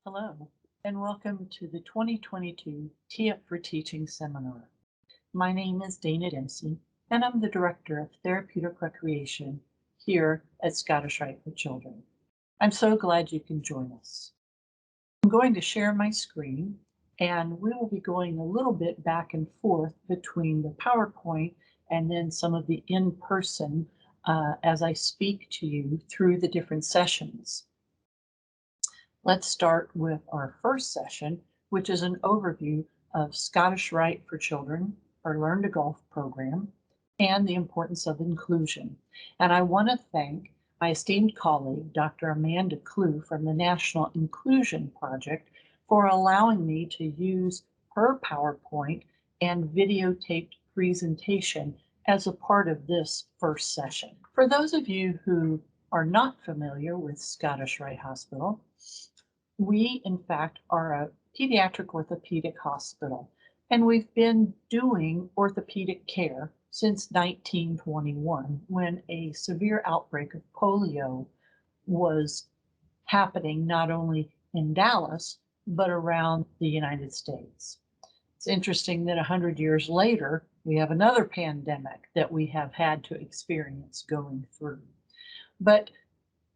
Hello, and welcome to the 2022 Tee Up for Teaching seminar. My name is Dana Dempsey, and I'm the Director of Therapeutic Recreation here at Scottish Rite for Children. I'm so glad you can join us. I'm going to share my screen, and we will be going a little bit back and forth between the PowerPoint and then some of the in-person as I speak to you through the different sessions. Let's start with our first session, which is an overview of Scottish Rite for Children, our Learn to Golf program, and the importance of inclusion. And I want to thank my esteemed colleague, Dr. Amanda Clue from the National Inclusion Project, for allowing me to use her PowerPoint and videotaped presentation as a part of this first session. For those of you who are not familiar with Scottish Rite Hospital, we, in fact, are a pediatric orthopedic hospital, and we've been doing orthopedic care since 1921 when a severe outbreak of polio was happening not only in Dallas, but around the United States. It's interesting that 100 years later, we have another pandemic that we have had to experience going through. But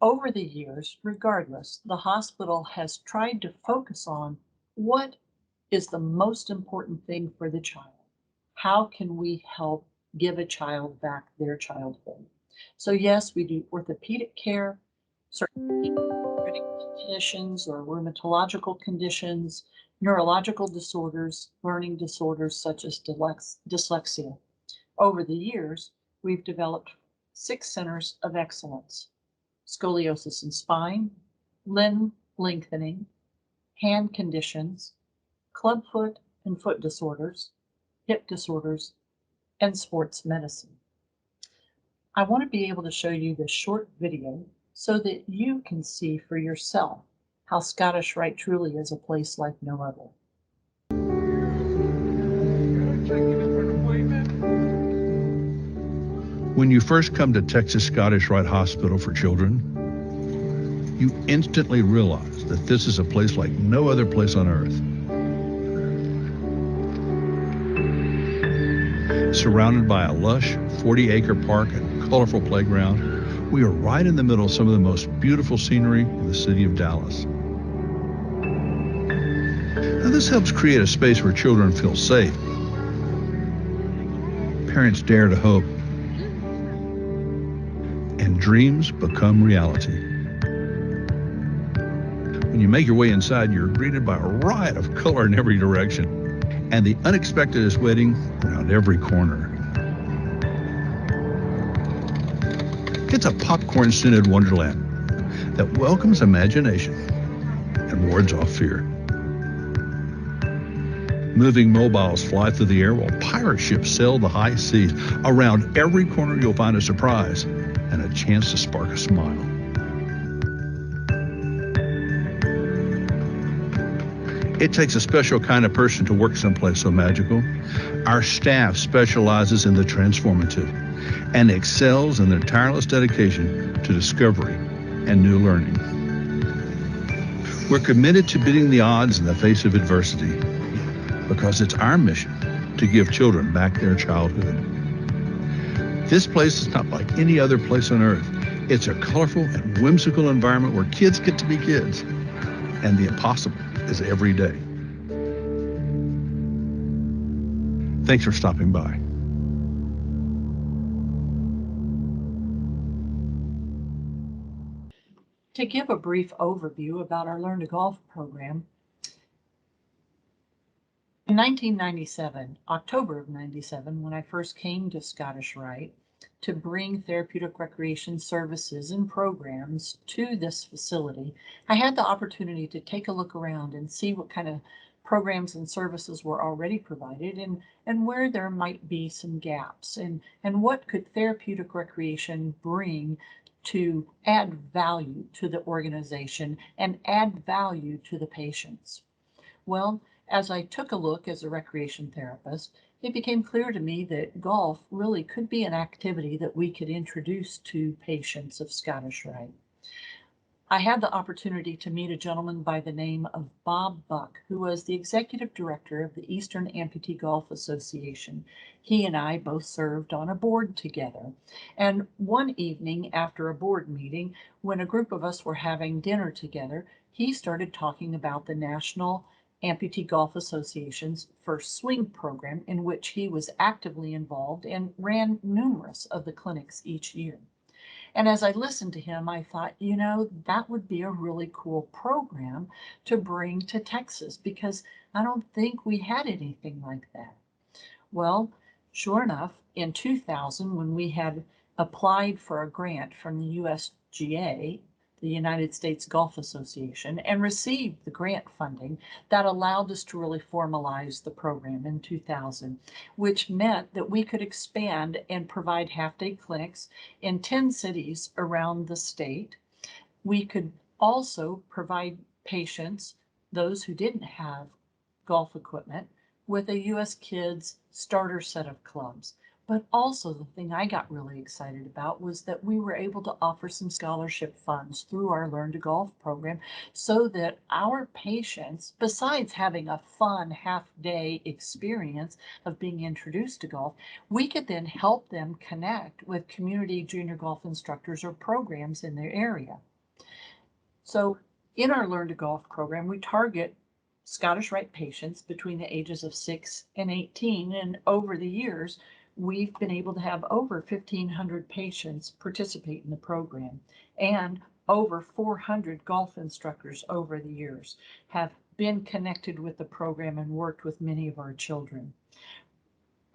over the years, regardless, the hospital has tried to focus on what is the most important thing for the child. How can we help give a child back their childhood? So yes, we do orthopedic care, certain critical conditions or rheumatological conditions, neurological disorders, learning disorders such as dyslexia. Over the years, we've developed 6 centers of excellence: scoliosis and spine, limb lengthening, hand conditions, clubfoot and foot disorders, hip disorders, and sports medicine. I want to be able to show you this short video so that you can see for yourself how Scottish Rite truly is a place like no other. When you first come to Texas Scottish Rite Hospital for Children, you instantly realize that this is a place like no other place on earth. Surrounded by a lush 40-acre park and colorful playground, we are right in the middle of some of the most beautiful scenery in the city of Dallas. Now, this helps create a space where children feel safe. Parents dare to hope, and dreams become reality. When you make your way inside, you're greeted by a riot of color in every direction, and the unexpected is waiting around every corner. It's a popcorn-scented wonderland that welcomes imagination and wards off fear. Moving mobiles fly through the air while pirate ships sail the high seas. Around every corner you'll find a surprise and a chance to spark a smile. It takes a special kind of person to work someplace so magical. Our staff specializes in the transformative and excels in their tireless dedication to discovery and new learning. We're committed to beating the odds in the face of adversity because it's our mission to give children back their childhood. This place is not like any other place on earth. It's a colorful and whimsical environment where kids get to be kids, and the impossible is every day. Thanks for stopping by. To give a brief overview about our Learn to Golf program, in 1997, October of 97, when I first came to Scottish Rite to bring therapeutic recreation services and programs to this facility, I had the opportunity to take a look around and see what kind of programs and services were already provided and where there might be some gaps and what could therapeutic recreation bring to add value to the organization and add value to the patients. Well, as I took a look as a recreation therapist, it became clear to me that golf really could be an activity that we could introduce to patients of Scottish Rite. I had the opportunity to meet a gentleman by the name of Bob Buck, who was the executive director of the Eastern Amputee Golf Association. He and I both served on a board together. And one evening after a board meeting, when a group of us were having dinner together, he started talking about the National Amputee Golf Association's First Swing program, in which he was actively involved and ran numerous of the clinics each year. And as I listened to him, I thought, that would be a really cool program to bring to Texas because I don't think we had anything like that. Well, sure enough, in 2000, when we had applied for a grant from the USGA, the United States Golf Association, and received the grant funding that allowed us to really formalize the program in 2000, which meant that we could expand and provide half-day clinics in 10 cities around the state. We could also provide patients, those who didn't have golf equipment, with a US Kids starter set of clubs. But also, the thing I got really excited about was that we were able to offer some scholarship funds through our Learn to Golf program so that our patients, besides having a fun half-day experience of being introduced to golf, we could then help them connect with community junior golf instructors or programs in their area. So in our Learn to Golf program, we target Scottish Rite patients between the ages of 6 and 18. And over the years, we've been able to have over 1,500 patients participate in the program. And over 400 golf instructors over the years have been connected with the program and worked with many of our children.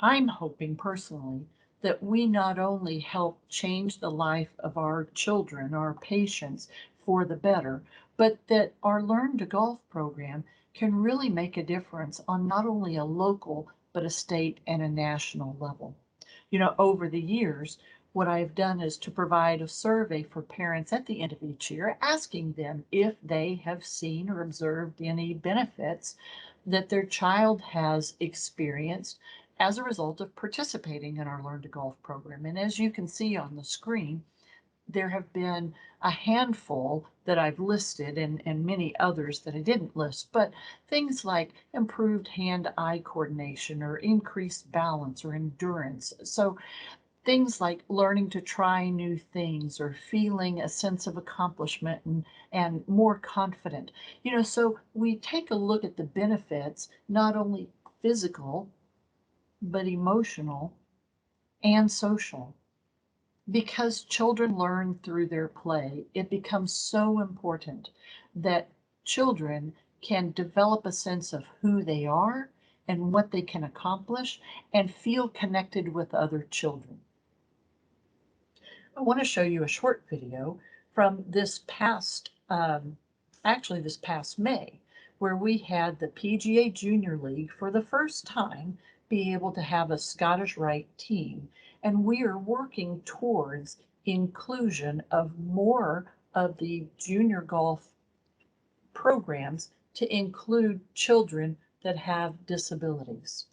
I'm hoping personally that we not only help change the life of our children, our patients, for the better, but that our Learn to Golf program can really make a difference on not only a local, but a state and a national level. Over the years, what I've done is to provide a survey for parents at the end of each year, asking them if they have seen or observed any benefits that their child has experienced as a result of participating in our Learn to Golf program. And as you can see on the screen, there have been a handful that I've listed and many others that I didn't list, but things like improved hand-eye coordination or increased balance or endurance. So things like learning to try new things or feeling a sense of accomplishment and more confident. So we take a look at the benefits, not only physical, but emotional and social. Because children learn through their play, it becomes so important that children can develop a sense of who they are and what they can accomplish and feel connected with other children. I want to show you a short video from this past May, where we had the PGA Junior League for the first time be able to have a Scottish Rite team. And we are working towards inclusion of more of the junior golf programs to include children that have disabilities.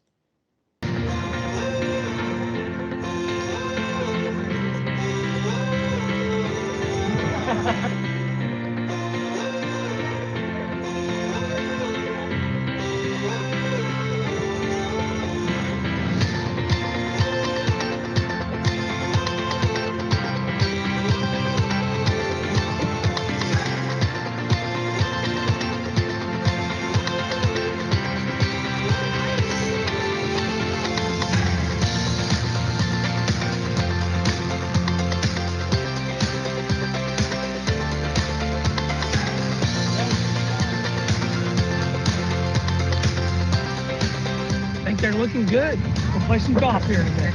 I think they're looking good. We'll play some golf here today.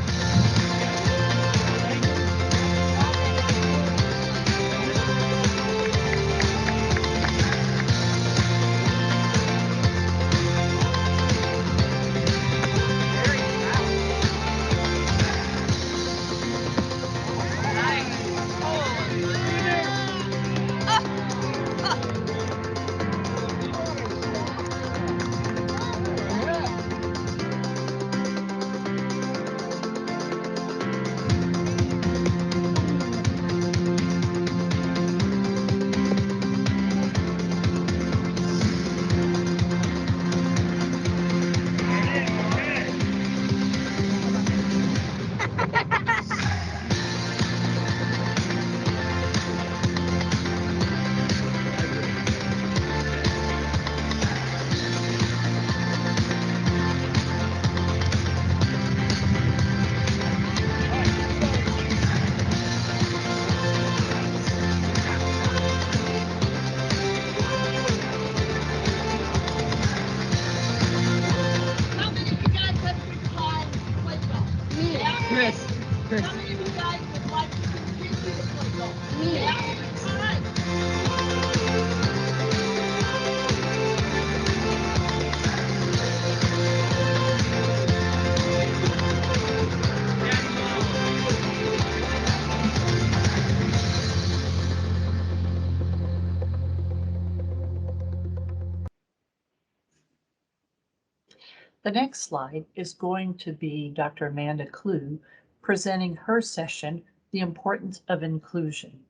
The next slide is going to be Dr. Amanda Clue presenting her session, The Importance of Inclusion.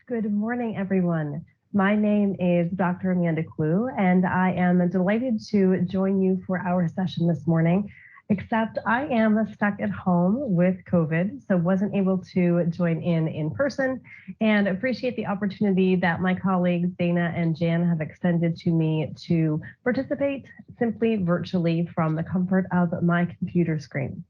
Good morning, everyone. My name is Dr. Amanda Clue, and I am delighted to join you for our session this morning, except I am stuck at home with COVID, so wasn't able to join in person, and appreciate the opportunity that my colleagues Dana and Jan have extended to me to participate simply virtually from the comfort of my computer screen.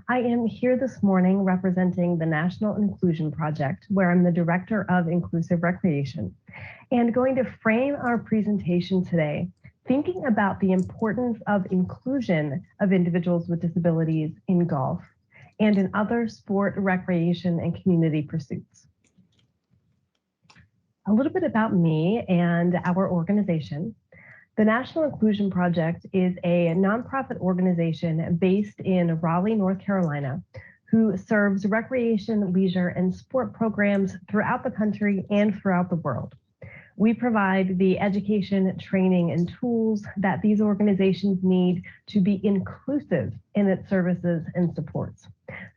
I am here this morning representing the National Inclusion Project, where I'm the Director of Inclusive Recreation, and going to frame our presentation today thinking about the importance of inclusion of individuals with disabilities in golf and in other sport, recreation, and community pursuits. A little bit about me and our organization. The National Inclusion Project is a nonprofit organization based in Raleigh, North Carolina, who serves recreation, leisure, and sport programs throughout the country and throughout the world. We provide the education, training, and tools that these organizations need to be inclusive in its services and supports.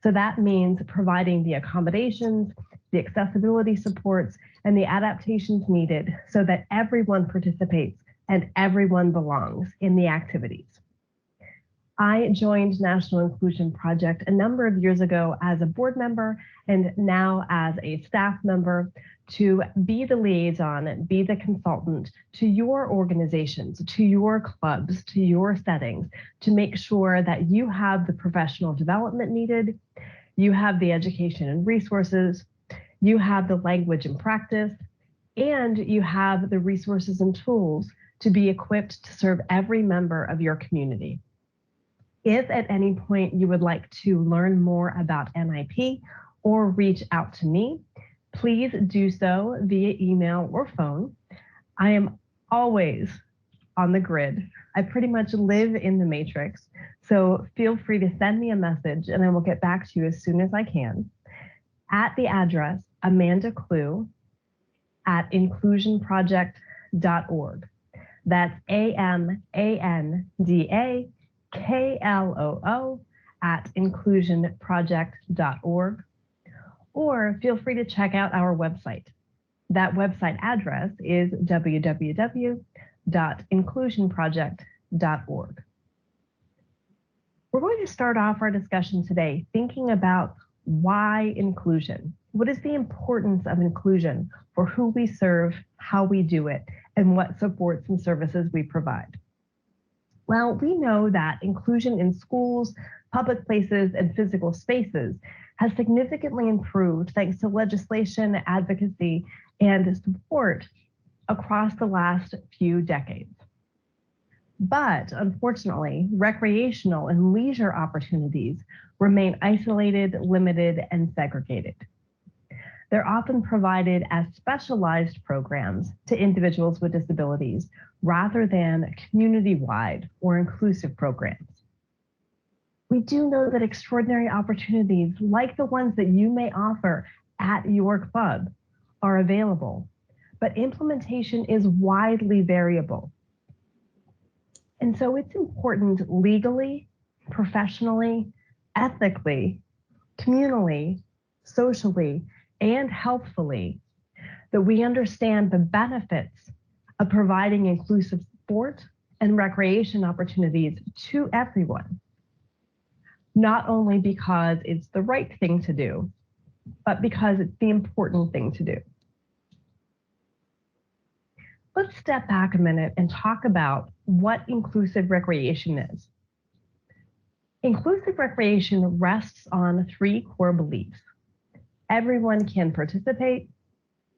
So that means providing the accommodations, the accessibility supports, and the adaptations needed so that everyone participates and everyone belongs in the activities. I joined National Inclusion Project a number of years ago as a board member and now as a staff member to be the liaison, be the consultant to your organizations, to your clubs, to your settings, to make sure that you have the professional development needed, you have the education and resources, you have the language and practice, and you have the resources and tools to be equipped to serve every member of your community. If at any point you would like to learn more about NIP or reach out to me, please do so via email or phone. I am always on the grid. I pretty much live in the matrix, so feel free to send me a message and I will get back to you as soon as I can at the address amandacloo@inclusionproject.org. That's AMANDAKLOO@inclusionproject.org. Or feel free to check out our website. That website address is www.inclusionproject.org. We're going to start off our discussion today thinking about why inclusion. What is the importance of inclusion for who we serve, how we do it, and what supports and services we provide? Well, we know that inclusion in schools, public places, and physical spaces has significantly improved thanks to legislation, advocacy, and support across the last few decades. But unfortunately, recreational and leisure opportunities remain isolated, limited, and segregated. They're often provided as specialized programs to individuals with disabilities rather than community-wide or inclusive programs. We do know that extraordinary opportunities like the ones that you may offer at your club are available, but implementation is widely variable. And so it's important legally, professionally, ethically, communally, socially, and healthfully that we understand the benefits of providing inclusive sport and recreation opportunities to everyone. Not only because it's the right thing to do, but because it's the important thing to do. Let's step back a minute and talk about what inclusive recreation is. Inclusive recreation rests on 3 core beliefs. Everyone can participate,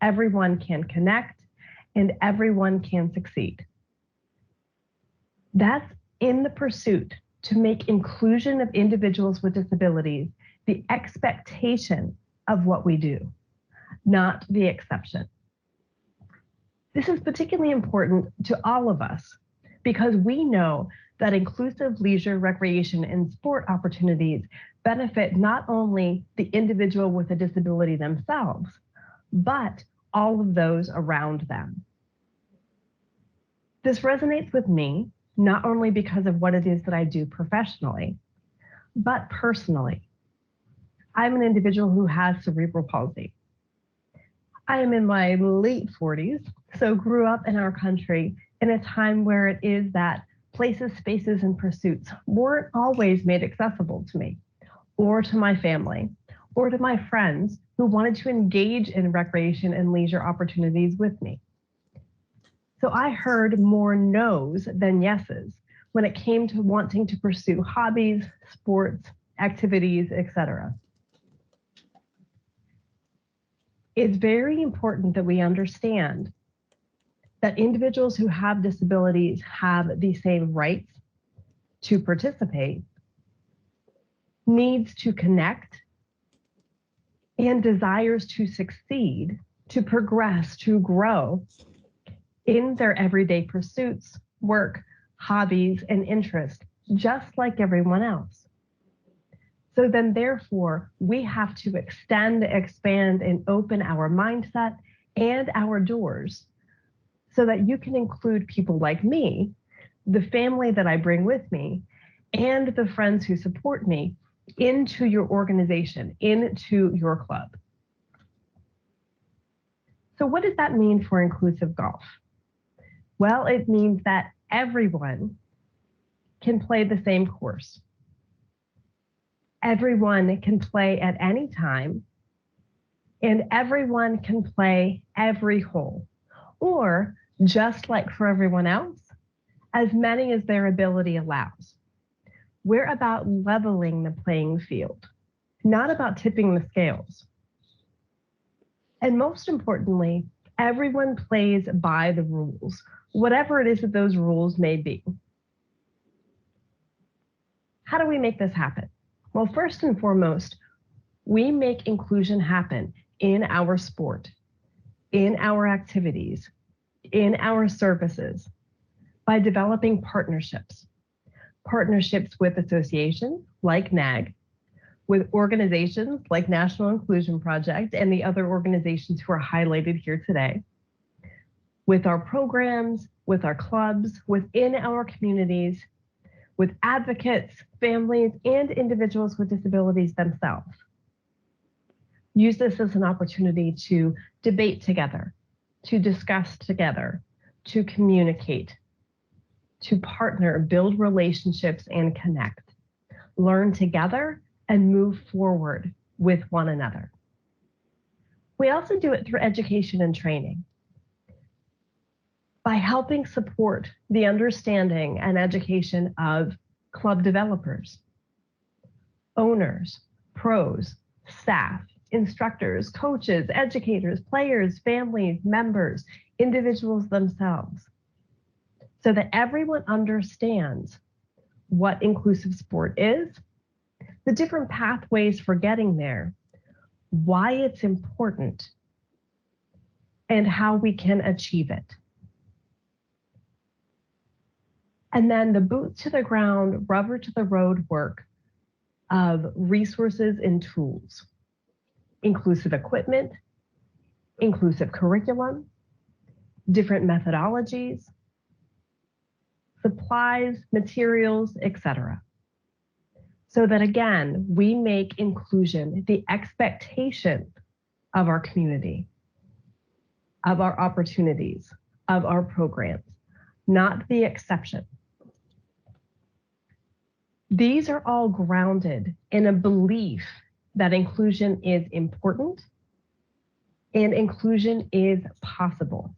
everyone can connect, and everyone can succeed. That's in the pursuit to make inclusion of individuals with disabilities the expectation of what we do, not the exception. This is particularly important to all of us because we know that inclusive leisure, recreation, and sport opportunities benefit not only the individual with a disability themselves, but all of those around them. This resonates with me not only because of what it is that I do professionally, but personally. I'm an individual who has cerebral palsy. I am in my late 40s, so grew up in our country in a time where it is that places, spaces, and pursuits weren't always made accessible to me, or to my family, or to my friends who wanted to engage in recreation and leisure opportunities with me. So I heard more no's than yeses when it came to wanting to pursue hobbies, sports, activities, etc. It's very important that we understand that individuals who have disabilities have the same rights to participate, needs to connect, and desires to succeed, to progress, to grow in their everyday pursuits, work, hobbies, and interests, just like everyone else. So then therefore, we have to extend, expand, and open our mindset and our doors so that you can include people like me, the family that I bring with me, and the friends who support me into your organization, into your club. So what does that mean for inclusive golf? Well, it means that everyone can play the same course. Everyone can play at any time, and everyone can play every hole, or just like for everyone else, as many as their ability allows. We're about leveling the playing field, not about tipping the scales. And most importantly, everyone plays by the rules, whatever it is that those rules may be. How do we make this happen? Well, first and foremost, we make inclusion happen in our sport, in our activities, in our services by developing partnerships. Partnerships with associations like NAG, with organizations like National Inclusion Project and the other organizations who are highlighted here today, with our programs, with our clubs, within our communities, with advocates, families, and individuals with disabilities themselves. Use this as an opportunity to debate together, to discuss together, to communicate, to partner, build relationships, and connect. Learn together and move forward with one another. We also do it through education and training, by helping support the understanding and education of club developers, owners, pros, staff, instructors, coaches, educators, players, families, members, individuals themselves, so that everyone understands what inclusive sport is, the different pathways for getting there, why it's important, and how we can achieve it. And then the boots to the ground, rubber to the road work of resources and tools, inclusive equipment, inclusive curriculum, different methodologies, supplies, materials, etc. So that again, we make inclusion the expectation of our community, of our opportunities, of our programs, not the exception. These are all grounded in a belief that inclusion is important and inclusion is possible.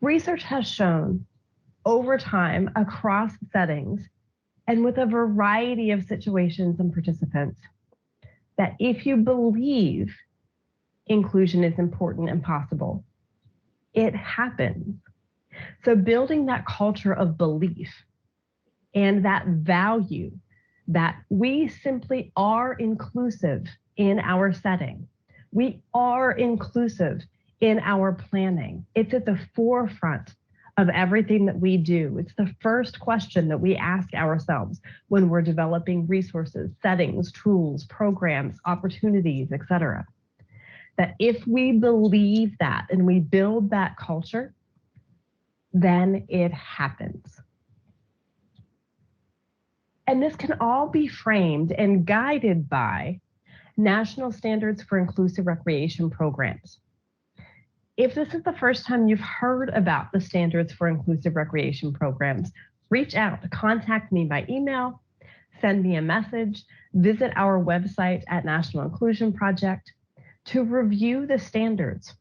Research has shown over time across settings and with a variety of situations and participants that if you believe inclusion is important and possible, it happens. So building that culture of belief and that value that we simply are inclusive in our setting. We are inclusive in our planning. It's at the forefront of everything that we do. It's the first question that we ask ourselves when we're developing resources, settings, tools, programs, opportunities, etc. That if we believe that and we build that culture, then it happens. And this can all be framed and guided by national standards for inclusive recreation programs. If this is the first time you've heard about the standards for inclusive recreation programs, reach out, contact me by email, send me a message, visit our website at National Inclusion Project to review the standards,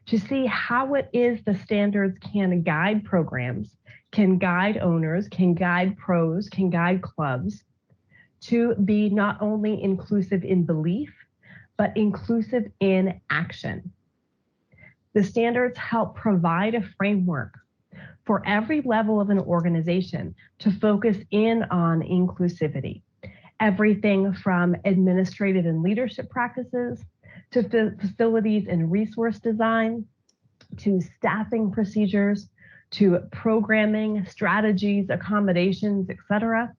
to see how it is the standards can guide programs, can guide owners, can guide pros, can guide clubs to be not only inclusive in belief, but inclusive in action. The standards help provide a framework for every level of an organization to focus in on inclusivity. Everything from administrative and leadership practices to facilities and resource design, to staffing procedures, to programming, strategies, accommodations, etc.,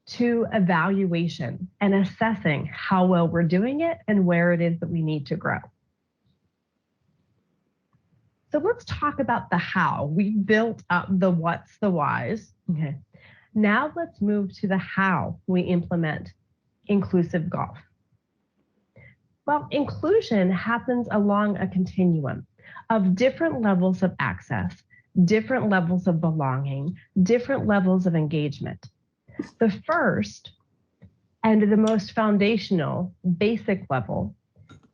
to evaluation and assessing how well we're doing it and where it is that we need to grow. So let's talk about the how. We built up the what's, the whys. Okay. Now let's move to the how we implement inclusive golf. Well, inclusion happens along a continuum of different levels of access, different levels of belonging, different levels of engagement. The first and the most foundational basic level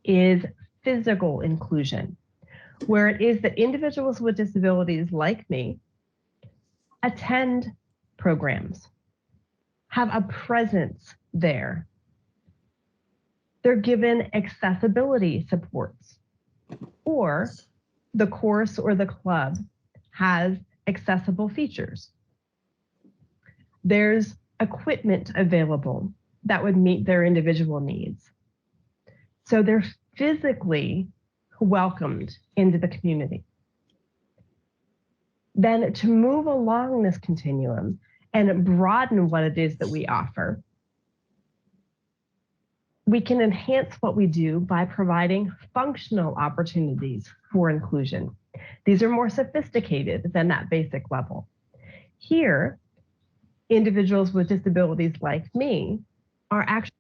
is physical inclusion, where it is that individuals with disabilities like me attend programs, have a presence there. They're given accessibility supports, or the course or the club has accessible features. There's equipment available that would meet their individual needs. So they're physically welcomed into the community. Then to move along this continuum and broaden what it is that we offer, we can enhance what we do by providing functional opportunities for inclusion. These are more sophisticated than that basic level. Here, individuals with disabilities like me are actually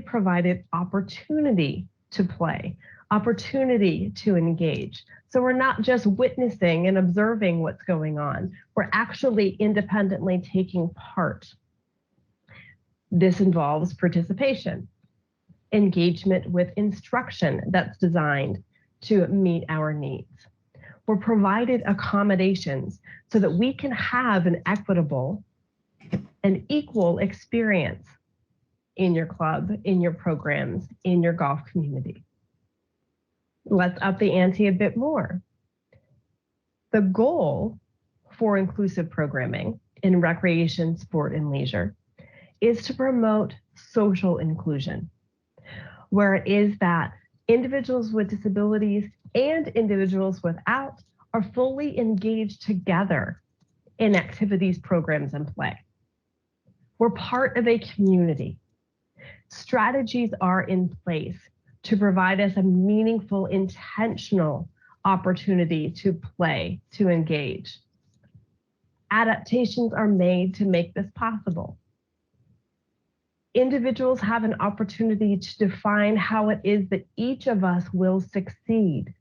provided opportunity to play, opportunity to engage. So we're not just witnessing and observing what's going on. We're actually independently taking part. This involves participation, engagement with instruction that's designed to meet our needs. We're provided accommodations so that we can have an equitable and equal experience in your club, in your programs, in your golf community. Let's up the ante a bit more. The goal for inclusive programming in recreation, sport, and leisure is to promote social inclusion, where it is that individuals with disabilities and individuals without are fully engaged together in activities, programs, and play. We're part of a community. Strategies are in place to provide us a meaningful, intentional opportunity to play, to engage. Adaptations are made to make this possible. Individuals have an opportunity to define how it is that each of us will succeed.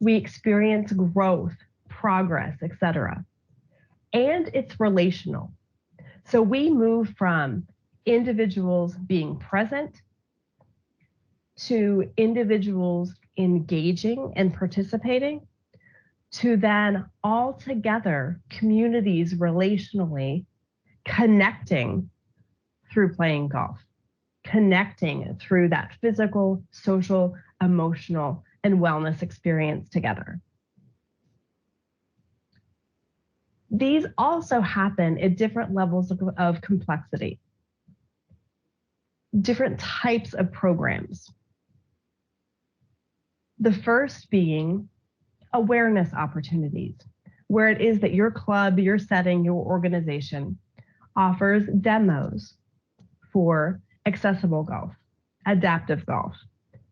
We experience growth, progress, etc. And it's relational. So we move from individuals being present to individuals engaging and participating, to then all together communities relationally connecting through playing golf, connecting through that physical, social, emotional, and wellness experience together. These also happen at different levels of complexity, different types of programs. The first being awareness opportunities, where it is that your club, your setting, your organization offers demos for accessible golf, adaptive golf,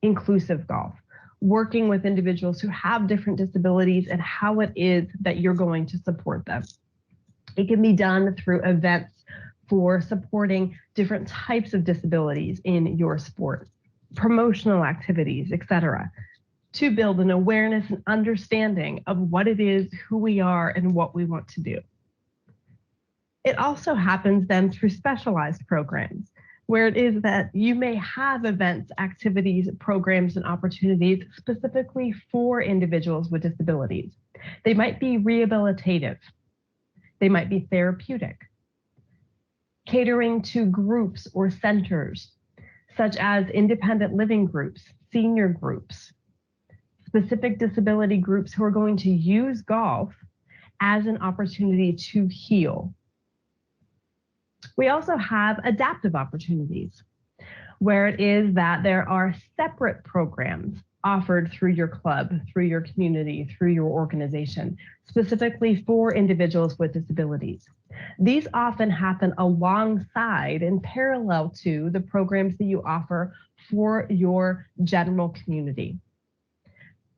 inclusive golf, working with individuals who have different disabilities and how it is that you're going to support them. It can be done through events for supporting different types of disabilities in your sport, promotional activities, etc., to build an awareness and understanding of what it is, who we are, and what we want to do. It also happens then through specialized programs, where it is that you may have events, activities, programs, and opportunities specifically for individuals with disabilities. They might be rehabilitative. They might be therapeutic. Catering to groups or centers, such as independent living groups, senior groups, specific disability groups who are going to use golf as an opportunity to heal. We also have adaptive opportunities, where it is that there are separate programs offered through your club, through your community, through your organization, specifically for individuals with disabilities. These often happen alongside and parallel to the programs that you offer for your general community.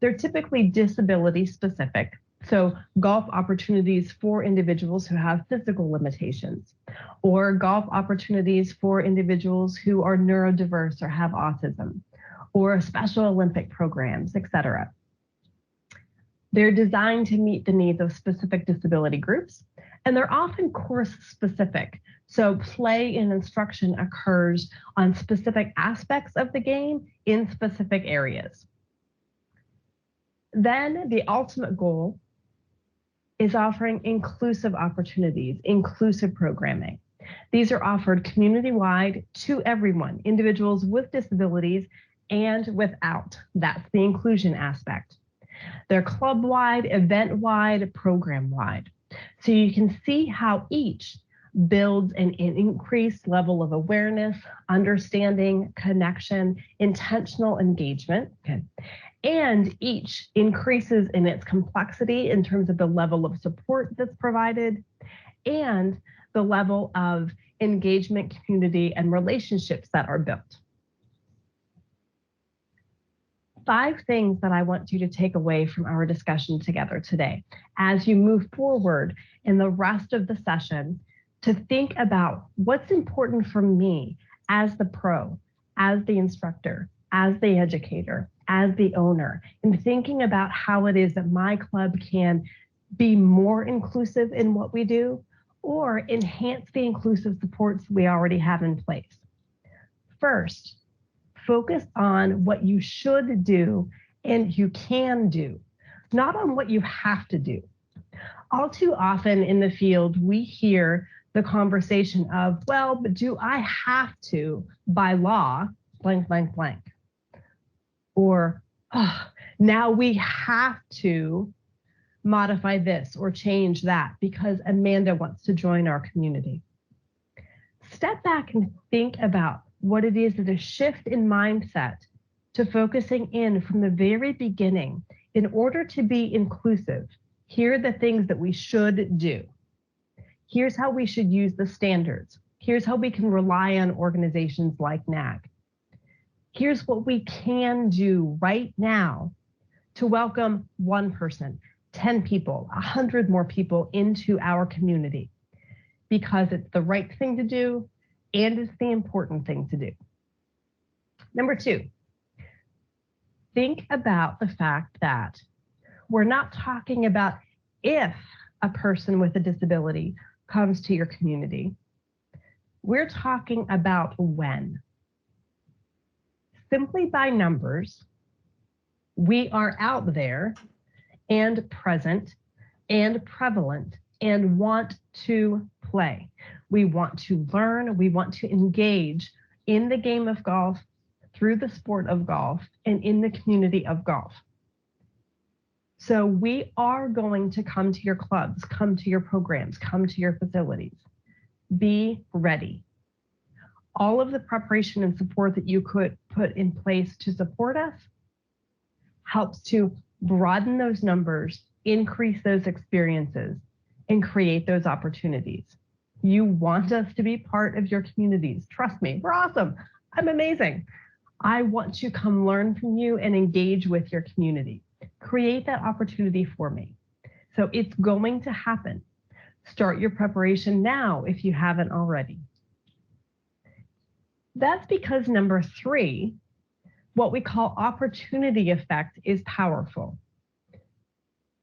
They're typically disability specific, so golf opportunities for individuals who have physical limitations, or golf opportunities for individuals who are neurodiverse or have autism, or Special Olympic programs, etc. They're designed to meet the needs of specific disability groups, and they're often course specific. So play and instruction occurs on specific aspects of the game in specific areas. Then the ultimate goal is offering inclusive opportunities, inclusive programming. These are offered community-wide to everyone, individuals with disabilities and without. That's the inclusion aspect. They're club-wide, event-wide, program-wide. So you can see how each builds an increased level of awareness, understanding, connection, intentional engagement. Okay. And each increases in its complexity in terms of the level of support that's provided and the level of engagement, community, and relationships that are built. 5 things that I want you to take away from our discussion together today as you move forward in the rest of the session to think about what's important for me as the pro, as the instructor, as the educator, as the owner, and thinking about how it is that my club can be more inclusive in what we do or enhance the inclusive supports we already have in place. First, focus on what you should do and you can do, not on what you have to do. All too often in the field, we hear the conversation of, well, but do I have to, by law, blank, blank, blank? Or, oh, now we have to modify this or change that because Amanda wants to join our community. Step back and think about what it is that a shift in mindset to focusing in from the very beginning in order to be inclusive. Here are the things that we should do. Here's how we should use the standards. Here's how we can rely on organizations like NAG. Here's what we can do right now to welcome 1 person, 10 people, 100 more people into our community because it's the right thing to do and it's the important thing to do. Number 2, think about the fact that we're not talking about if a person with a disability comes to your community. We're talking about when. Simply by numbers, we are out there and present and prevalent and want to play. We want to learn, we want to engage in the game of golf, through the sport of golf, and in the community of golf. So we are going to come to your clubs, come to your programs, come to your facilities. Be ready. All of the preparation and support that you could put in place to support us helps to broaden those numbers, increase those experiences, and create those opportunities. You want us to be part of your communities. Trust me, we're awesome. I'm amazing. I want to come learn from you and engage with your community. Create that opportunity for me. So it's going to happen. Start your preparation now if you haven't already. That's because number 3, what we call opportunity effect, is powerful.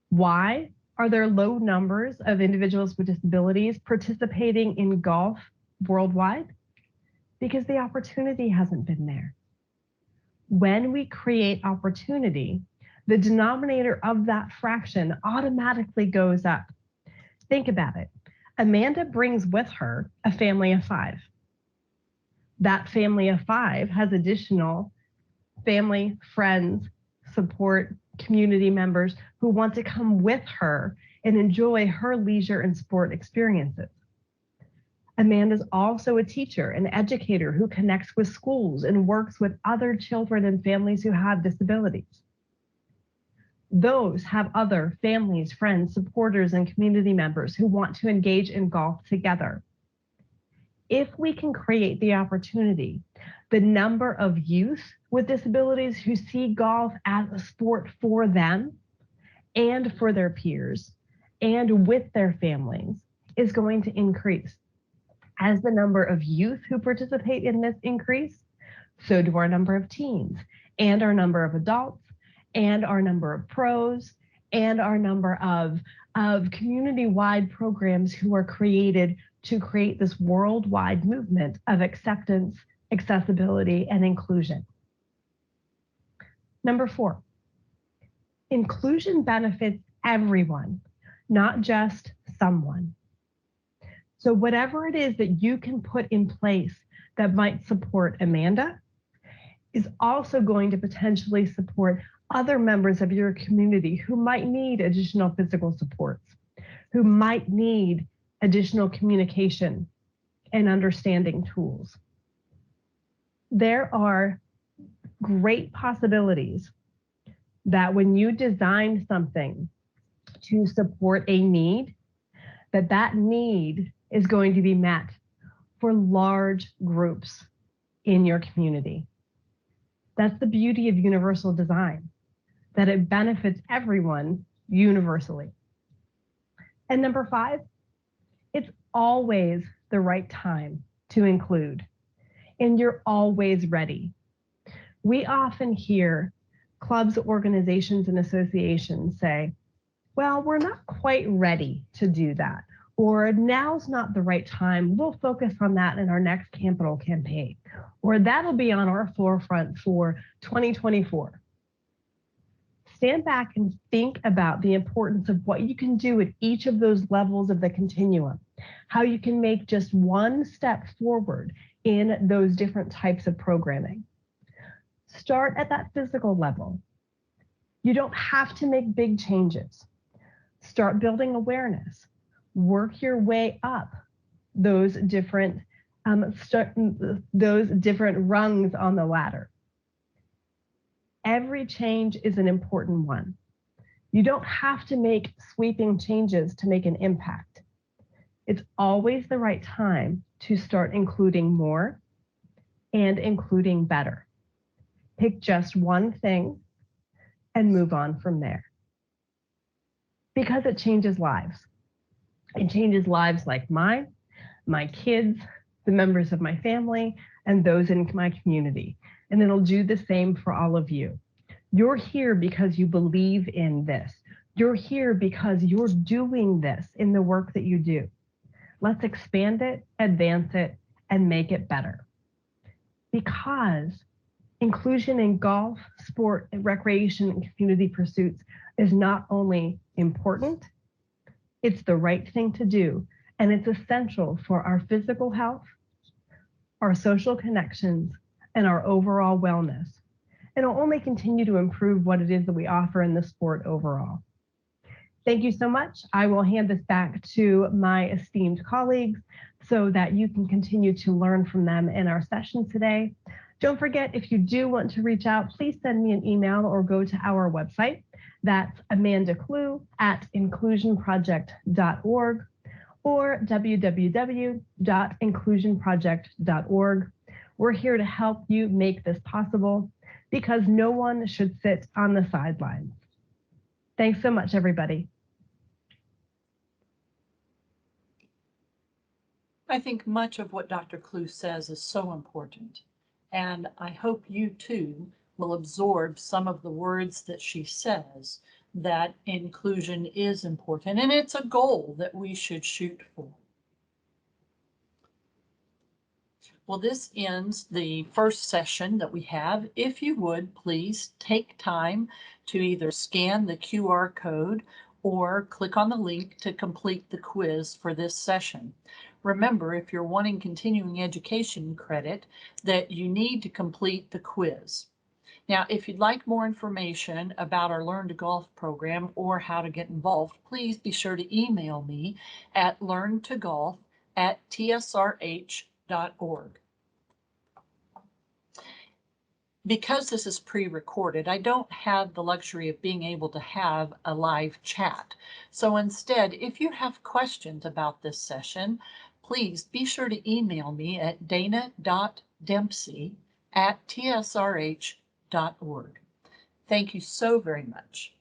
Why are there low numbers of individuals with disabilities participating in golf worldwide? Because the opportunity hasn't been there. When we create opportunity, the denominator of that fraction automatically goes up. Think about it. Amanda brings with her a family of 5. That family of 5 has additional family, friends, support, community members who want to come with her and enjoy her leisure and sport experiences. Amanda's also a teacher, an educator who connects with schools and works with other children and families who have disabilities. Those have other families, friends, supporters, and community members who want to engage in golf together. If we can create the opportunity, the number of youth with disabilities who see golf as a sport for them and for their peers and with their families is going to increase. As the number of youth who participate in this increase, so do our number of teens and our number of adults and our number of pros and our number of community-wide programs who are created to create this worldwide movement of acceptance, accessibility, and inclusion. Number 4, inclusion benefits everyone, not just someone. So whatever it is that you can put in place that might support Amanda is also going to potentially support other members of your community who might need additional physical supports, who might need additional communication and understanding tools. There are great possibilities that when you design something to support a need, that need is going to be met for large groups in your community. That's the beauty of universal design, that it benefits everyone universally. And number 5, it's always the right time to include, and you're always ready. We often hear clubs, organizations, and associations say, well, we're not quite ready to do that, or now's not the right time. We'll focus on that in our next capital campaign, or that'll be on our forefront for 2024. Stand back and think about the importance of what you can do at each of those levels of the continuum, how you can make just one step forward in those different types of programming. Start at that physical level. You don't have to make big changes. Start building awareness. Work your way up those different rungs on the ladder. Every change is an important one. You don't have to make sweeping changes to make an impact. It's always the right time to start including more and including better. Pick just one thing and move on from there. Because it changes lives. It changes lives like mine, my kids, the members of my family, and those in my community. And it'll do the same for all of you. You're here because you believe in this. You're here because you're doing this in the work that you do. Let's expand it, advance it, and make it better. Because inclusion in golf, sport, recreation, and community pursuits is not only important, it's the right thing to do, and it's essential for our physical health, our social connections, and our overall wellness. It'll only continue to improve what it is that we offer in the sport overall. Thank you so much. I will hand this back to my esteemed colleagues so that you can continue to learn from them in our session today. Don't forget, if you do want to reach out, please send me an email or go to our website. That's amandaclue@inclusionproject.org or www.inclusionproject.org. We're here to help you make this possible because no one should sit on the sidelines. Thanks so much, everybody. I think much of what Dr. Clue says is so important, and I hope you too will absorb some of the words that she says, that inclusion is important, and it's a goal that we should shoot for. Well, this ends the first session that we have. If you would, please take time to either scan the QR code or click on the link to complete the quiz for this session. Remember, if you're wanting continuing education credit, that you need to complete the quiz. Now, if you'd like more information about our Learn to Golf program or how to get involved, please be sure to email me at learntogolf@tsrh.org. Because this is pre-recorded, I don't have the luxury of being able to have a live chat. So instead, if you have questions about this session, please be sure to email me at dana.dempsey@tsrh.org. Thank you so very much.